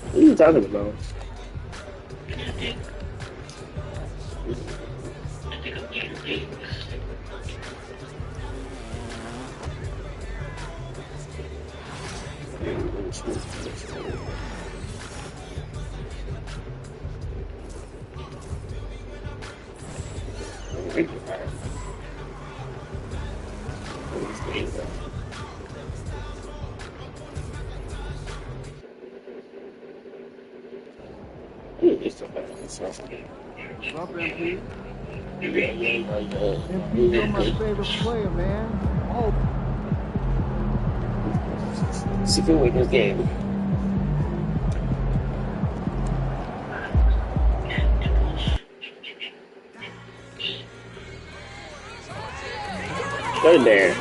What are you talking about? What's up, MP? MP, you're my favorite player, man. Oh. See if you win this game. Go there.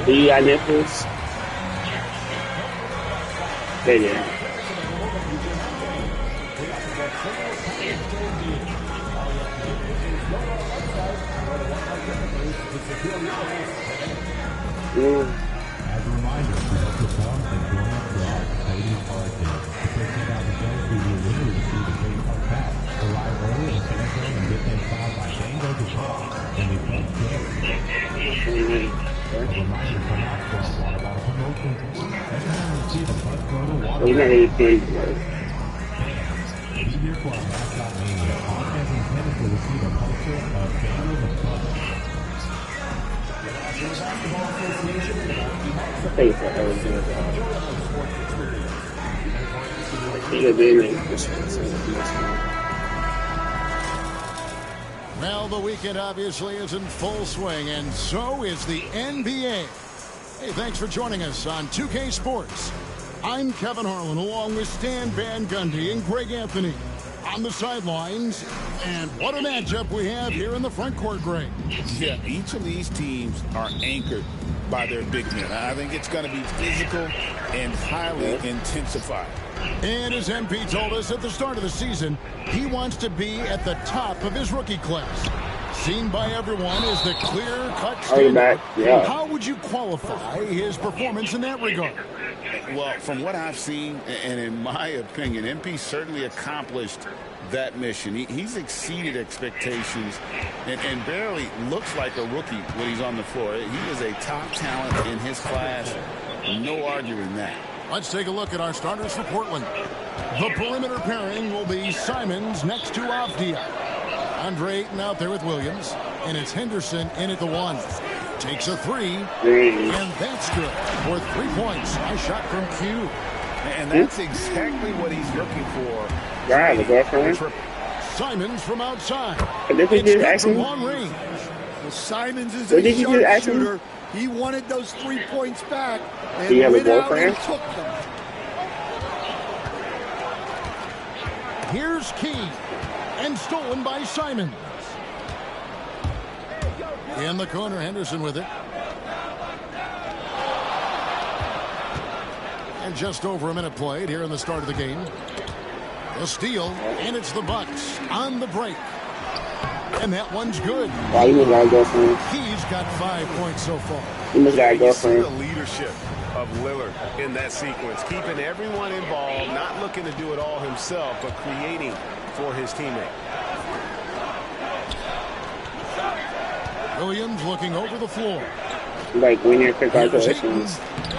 Do you got Netflix? There you go. As a reminder, we hope the form and join us for our exciting card game. The person about the game who will literally receive a trading card pack. Arrive early in San Antonio and get them filed by Dango to Paul when they play game. A reminder, come out for our water bottle promotion. Everyone will see the Bud Photo water bottle. Be here for our mascot mania. All fans intended to receive a poster of Dango the Bud. Well, the weekend obviously is in full swing, and so is the NBA. Hey, thanks for joining us on 2K Sports. I'm Kevin Harlan, along with Stan Van Gundy and Greg Anthony on the sidelines. And what a matchup we have here in the front court, Greg. Yeah, each of these teams are anchored by their big men. I think it's going to be physical and highly intensified. And as MP told us at the start of the season, he wants to be at the top of his rookie class. Seen by everyone as the clear-cut standout. Yeah. How would you qualify his performance in that regard? Well, from what I've seen, and in my opinion, MP certainly accomplished that mission. He's exceeded expectations and barely looks like a rookie when he's on the floor. He is a top talent in his class. No arguing that. Let's take a look at our starters for Portland. The perimeter pairing will be Simons next to Avdia. Andre Ayton out there with Williams. And it's Henderson in at the one. Takes a three. And that's good for 3 points. Nice shot from Q. And that's exactly what he's looking for. Yeah, the girlfriend. Simons from outside. It's from long range. Well, Simons is a sharpshooter. He wanted those 3 points back, and went out and took them. Here's Key, and stolen by Simons. In the corner, Henderson with it. And just over a minute played here in the start of the game. A steal, and it's the Bucks on the break. And that one's good. Why you gotta go for it? He's got 5 points so far. You must got a You see the girlfriend. leadership of Lillard in that sequence, keeping everyone involved, not looking to do it all himself, but creating for his teammate. Williams looking over the floor. Like, winner, Here's congratulations. Ayton.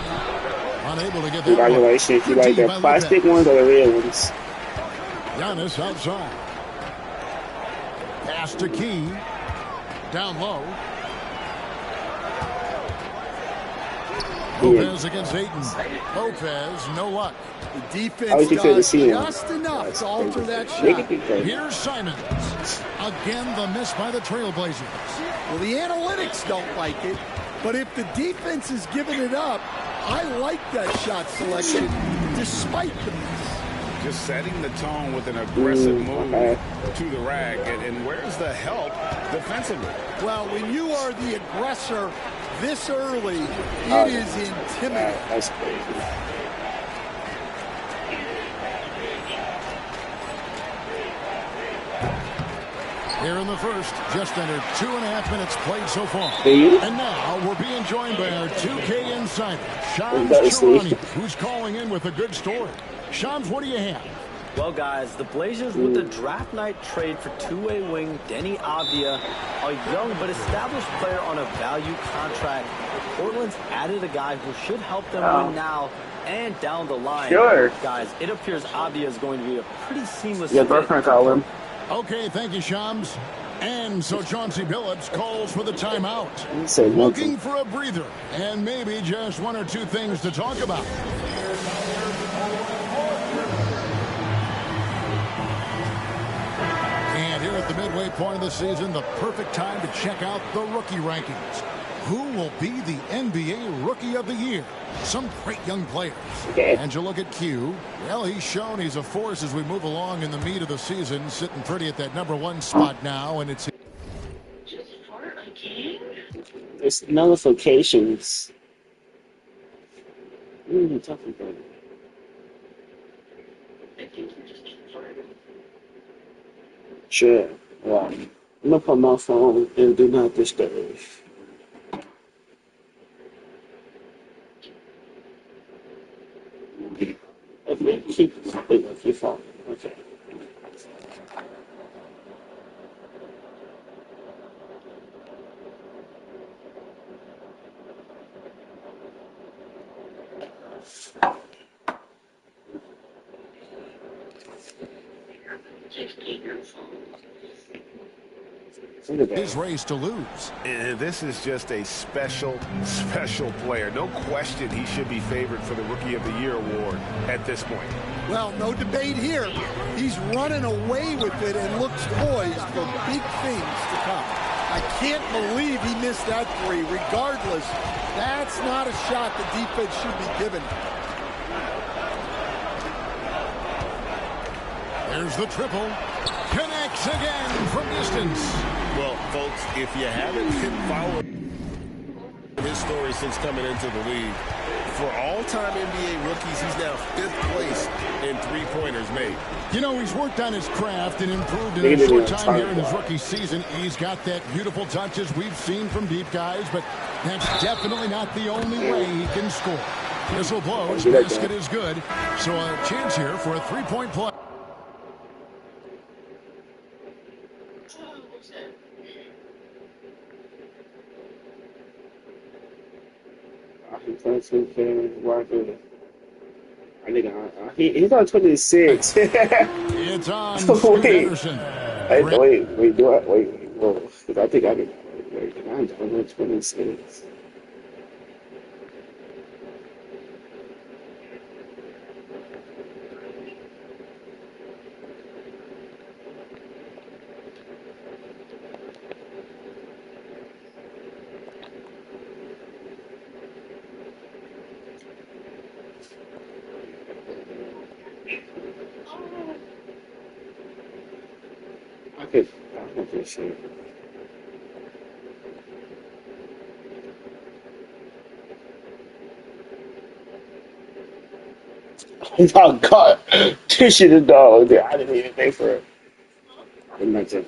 Unable to get that Congratulations. You one. like Good the D by plastic Lopez. ones or the real ones? Giannis outside. Pass to Key. Down low. Lopez against Ayton. Lopez, no luck. The How defense would you feel to does see him? just enough to alter that Make shot. it crazy. Here's Simons. Again, the miss by the Trailblazers. Well, the analytics don't like it, but if the defense is giving it up, I like that shot selection despite the miss. Just setting the tone with an aggressive move okay. to the rack. And where's the help defensively? Well, when you are the aggressor this early, it is intimidating. That's crazy. Here in the first, just under 2.5 minutes played so far. Do you? And now we're being joined by our 2K insider, Shams That's sweet. Charania, who's calling in with a good story. Shams, what do you have? Well, guys, the Blazers with the draft night trade for two-way wing Denny Avdia, a young but established player on a value contract. Portland's added a guy who should help them win now and down the line. Sure. Guys, it appears Avdia is going to be a pretty seamless Your fit. girlfriend called him. Okay, thank you, Shams. And so Chauncey Billups calls for the timeout. He said Looking nothing. for a breather and maybe just one or two things to talk about. And here at the midway point of the season, the perfect time to check out the rookie rankings. Who will be the NBA Rookie of the Year? Some great young players. Okay. And you look at Q. Well, he's shown he's a force as we move along in the meat of the season, sitting pretty at that #1 spot now, and it's Just fart again? It's notifications. What are you talking about? I think you just farted. Sure. Well, I'm gonna put my phone and do not disturb. Okay, keep your phone. Okay. Texting your phone. Look at that. his race to lose. And this is just a special, special player. No question he should be favored for the Rookie of the Year award at this point. Well, no debate here. He's running away with it and looks poised for big things to come. I can't believe he missed that three. Regardless, that's not a shot the defense should be given. There's the triple. Connects again from distance. Well, folks, if you haven't been following his story since coming into the league, for all-time NBA rookies, he's now 5th place in three-pointers made. You know, he's worked on his craft and improved in Look a at short him, time here in his Tyler. rookie season. He's got that beautiful touch as we've seen from deep guys, but that's definitely not the only way he can score. Whistle blows, You like basket that? is good. So a chance here for a three-point play. He playing 2K. Walker. I think he's on 26. It's on Wait. Scoot Henderson. Wait, do I? Wait, whoa. 'Cause I think I can. Wait, I'm on 26. I don't think so. Oh my god! This shit is dog. I didn't even pay for it. Imagine.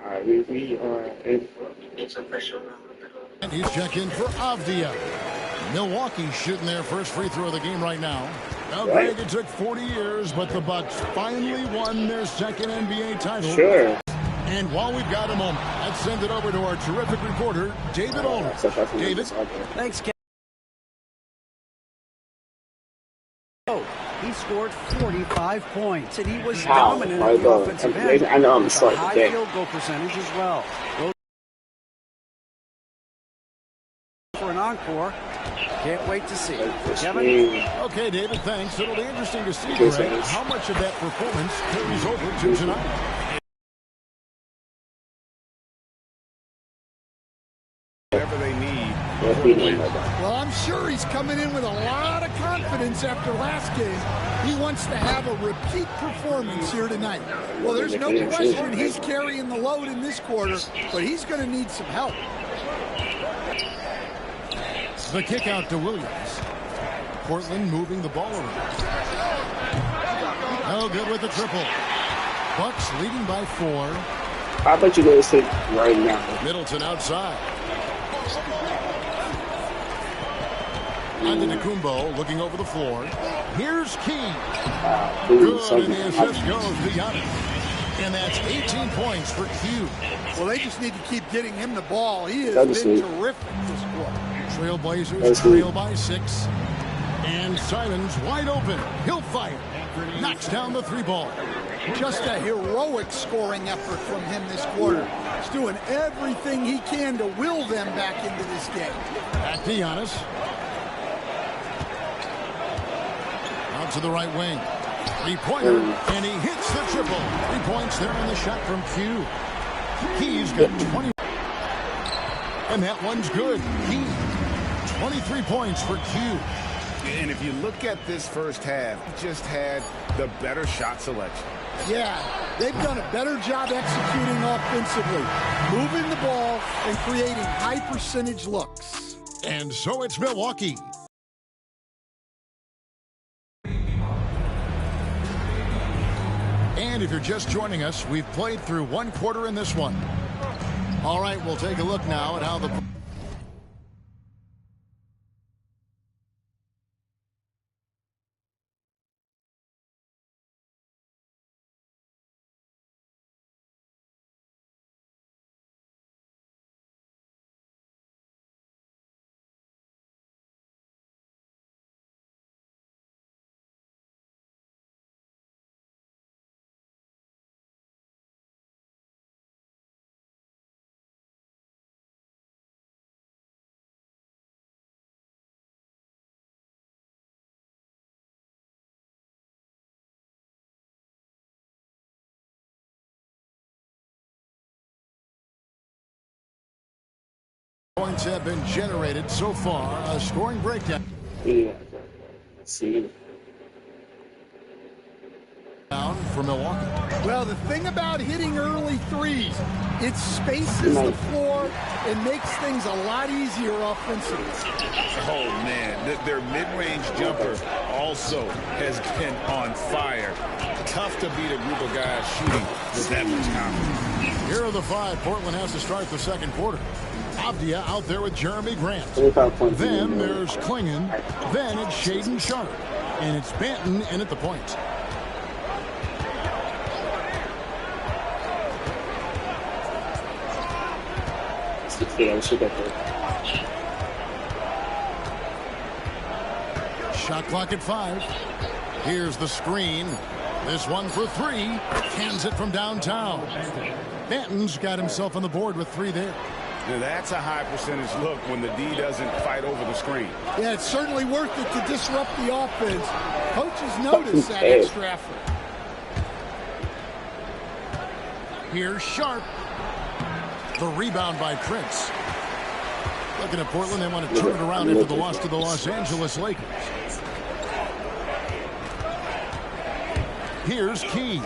Alright, we are in. It's official. And he's checked in for Avdia. Milwaukee shooting their first free throw of the game right now. Now, Greg, it took 40 years, but the Bucks finally won their second NBA title. Sure. And while we've got a moment, let's send it over to our terrific reporter, David Ulrich. David? Thanks, Ken. He scored 45 points, and he was dominant in the offensive end. I know I'm sorry. High field goal percentage as well. For an encore. Can't wait to see. Kevin? Okay, David, thanks. It'll be interesting to see, Greg, how much of that performance carries over to tonight. Whatever they need. Well, I'm sure he's coming in with a lot of confidence after last game. He wants to have a repeat performance here tonight. Well, there's no question he's carrying the load in this quarter, but he's going to need some help. The kick out to Williams. Portland moving the ball around. No good with the triple. Bucks leading by 4. How about you guys take right now? Middleton outside. Antetokounmpo looking over the floor. Here's Key. Good, and the assist goes to Giannis. And that's 18 points for Q. Well, they just need to keep getting him the ball. He has been terrific this quarter. Trailblazers trail by 6. And Simons wide open. He'll fire. Knocks down the 3-ball. Just a heroic scoring effort from him this quarter. He's doing everything he can to will them back into this game. Back to Giannis. Out to the right wing. 3-pointer, and he hits the triple. 3 points there on the shot from Q. He's got 20. And that one's good. He 23 points for Q. And if you look at this first half, he just had the better shot selection. Yeah, they've done a better job executing offensively, moving the ball and creating high percentage looks. And so it's Milwaukee. And if you're just joining us, we've played through 1 quarter in this one. All right, we'll take a look now at how the points have been generated so far. A scoring breakdown. Yeah. Let's see. Down for Milwaukee. Well, the thing about hitting early threes, it spaces the floor and makes things a lot easier offensively. Oh, man, their mid-range jumper also has been on fire. Tough to beat a group of guys shooting with that much confidence. Here are the 5 Portland has to start the second quarter. Avdia out there with Jeremy Grant. Then there's Klingon. Then it's Shaedon Sharpe. And it's Banton in at the point. Shot clock at 5. Here's the screen. This one for 3. Cans it from downtown. Banton's got himself on the board with 3 there. Now that's a high percentage look when the D doesn't fight over the screen. Yeah, it's certainly worth it to disrupt the offense. Coaches notice that extra effort. Here's Sharpe. The rebound by Prince. Looking at Portland, they want to turn it around after the loss to the Los Angeles Lakers. Here's Key.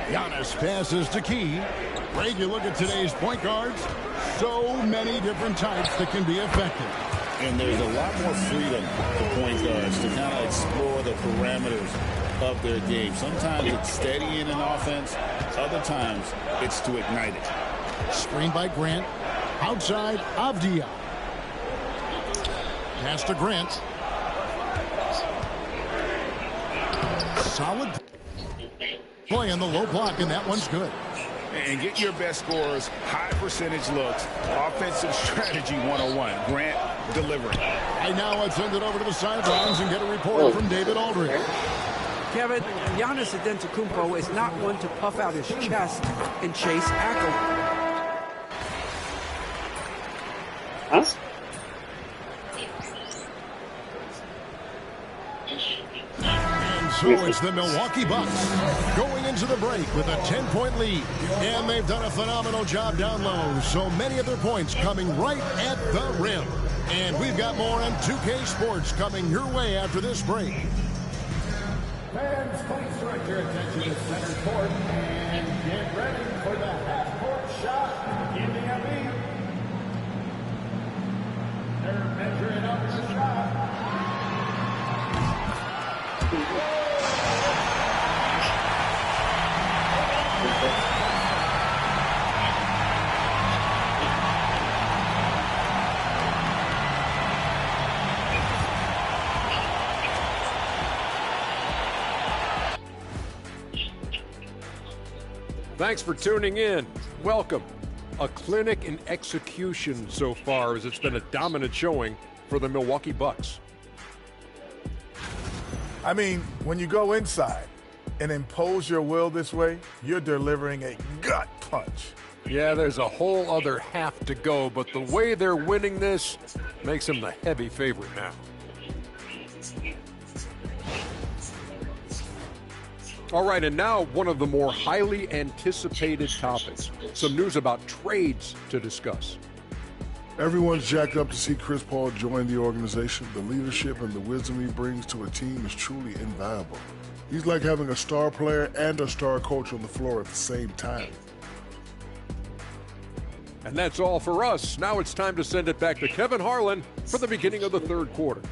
Giannis passes to Key. Greg, you look at today's point guards, so many different types that can be effective. And there's a lot more freedom for point guards to kind of explore the parameters of their game. Sometimes it's steadying an offense. Other times it's to ignite it. Screen by Grant. Outside, Avdia. Pass to Grant. Solid play in the low block, and that one's good. And get your best scorers, high percentage looks, offensive strategy 101. Grant delivering. And now let's send it over to the sidelines and get a report from David Aldridge. Kevin, Giannis Antetokounmpo is not one to puff out his chest and chase accolades. Huh? And so it's the Milwaukee Bucks going into the break with a 10-point lead. And they've done a phenomenal job down low. So many of their points coming right at the rim. And we've got more on 2K Sports coming your way after this break. Fans, please direct your attention to center court and get ready for the half-court shot in the ME. They're measuring up the shot. Thanks for tuning in. Welcome. A clinic in execution so far, as it's been a dominant showing for the Milwaukee Bucks. I mean, when you go inside and impose your will this way, you're delivering a gut punch. Yeah, there's a whole other half to go, but the way they're winning this makes them the heavy favorite now. All right, and now one of the more highly anticipated topics. Some news about trades to discuss. Everyone's jacked up to see Chris Paul join the organization. The leadership and the wisdom he brings to a team is truly invaluable. He's like having a star player and a star coach on the floor at the same time. And that's all for us. Now it's time to send it back to Kevin Harlan for the beginning of the third quarter.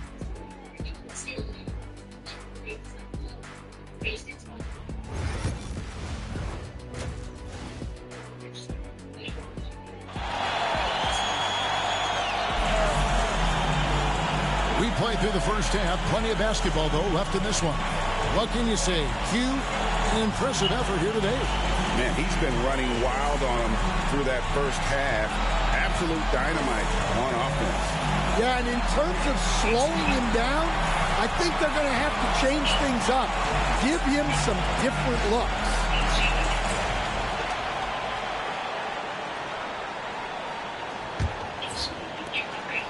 We played through the first half. Plenty of basketball, though, left in this one. What can you say? Q, an impressive effort here today. Man, he's been running wild on him through that first half. Absolute dynamite on offense. Yeah, and in terms of slowing him down, I think they're going to have to change things up. Give him some different looks.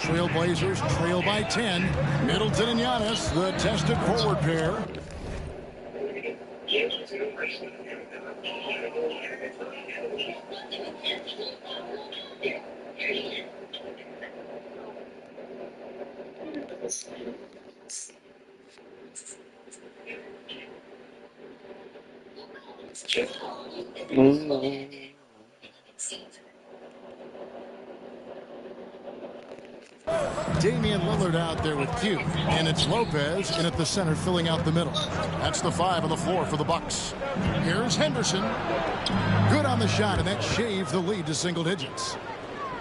Trailblazers trail by 10. Middleton and Giannis, the tested forward pair. Damian Lillard out there with Q, and it's Lopez in at the center filling out the middle. That's the 5 on the floor for the Bucks. Here's Henderson. Good on the shot, and that shaved the lead to single digits.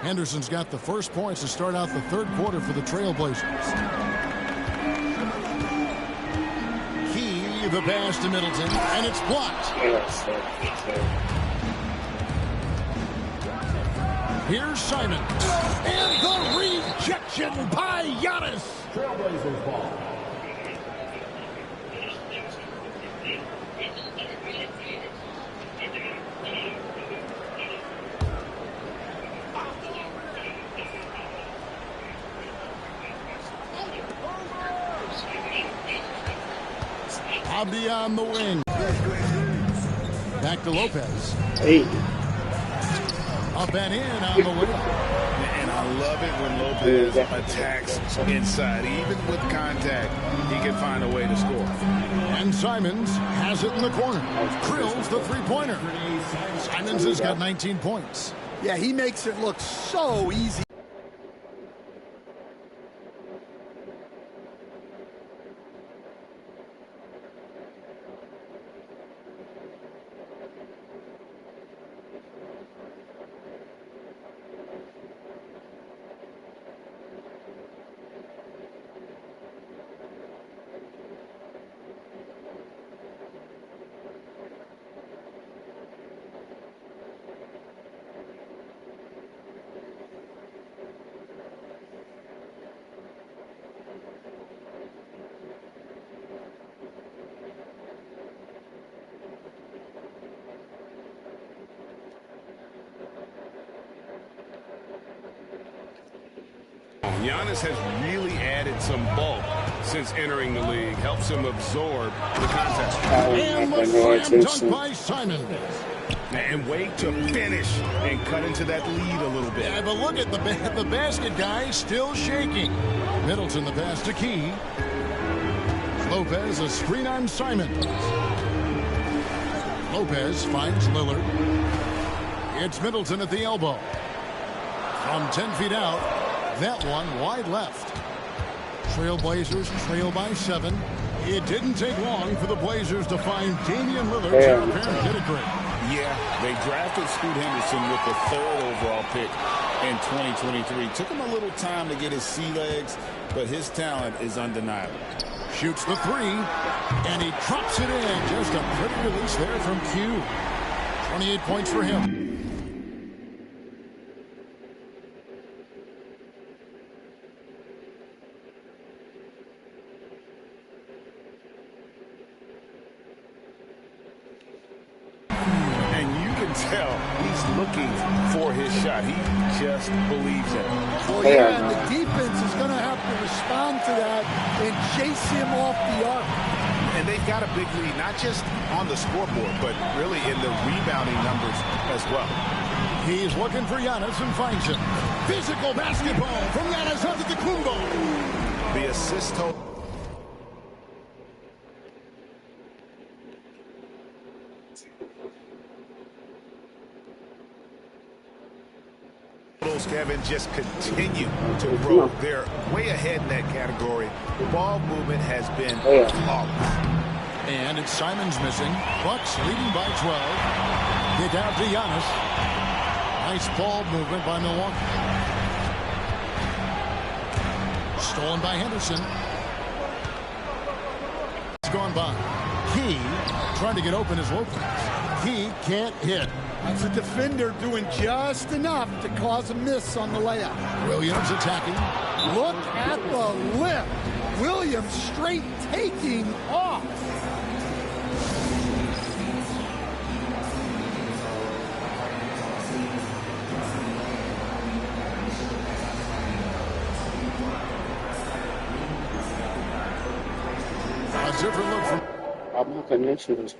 Henderson's got the first points to start out the third quarter for the Trailblazers. Key, the pass to Middleton, and it's blocked. Here's Simon. And the rejection by Giannis. Trailblazers ball. Abdi on the wing. Back to Lopez. Hey. Up and in on the way. And I love it when Lopez attacks inside. Even with contact, he can find a way to score. And Simons has it in the corner. Drills the three-pointer. Simons has got 19 points. Yeah, he makes it look so easy. Giannis has really added some bulk since entering the league. Helps him absorb the contact. And the slam dunk by Simon. And wait to finish and cut into that lead a little bit. Yeah, but look at the basket guy still shaking. Middleton the pass to Key. Lopez a screen on Simon. Lopez finds Lillard. It's Middleton at the elbow. From 10 feet out, that one wide left. Trailblazers trail by 7. It didn't take long for the Blazers to find Damian Lillard to repair and hit a great. Yeah, they drafted Scoot Henderson with the 3rd overall pick in 2023. Took him a little time to get his sea legs, but his talent is undeniable. Shoots the 3, and he drops it in. Just a pretty release there from Q. 28 points for him. Tell he's looking for his shot. He just believes in it. Well, yeah, and the defense is going to have to respond to that and chase him off the arc. And they've got a big lead, not just on the scoreboard, but really in the rebounding numbers as well. He's looking for Giannis and finds him. Physical basketball from Giannis Antetokounmpo. The assist total. Kevin, just continue to grow. They're way ahead in that category. Ball movement has been flawless. And it's Simon's missing. Bucks leading by 12. Kick out to Giannis. Nice ball movement by Milwaukee. Stolen by Henderson. It's gone by. Key trying to get open as Lopez. He can't hit. That's a defender doing just enough to cause a miss on the layup. Williams attacking. Look at the lift. Williams straight taking off. A different look from... I'm not connection was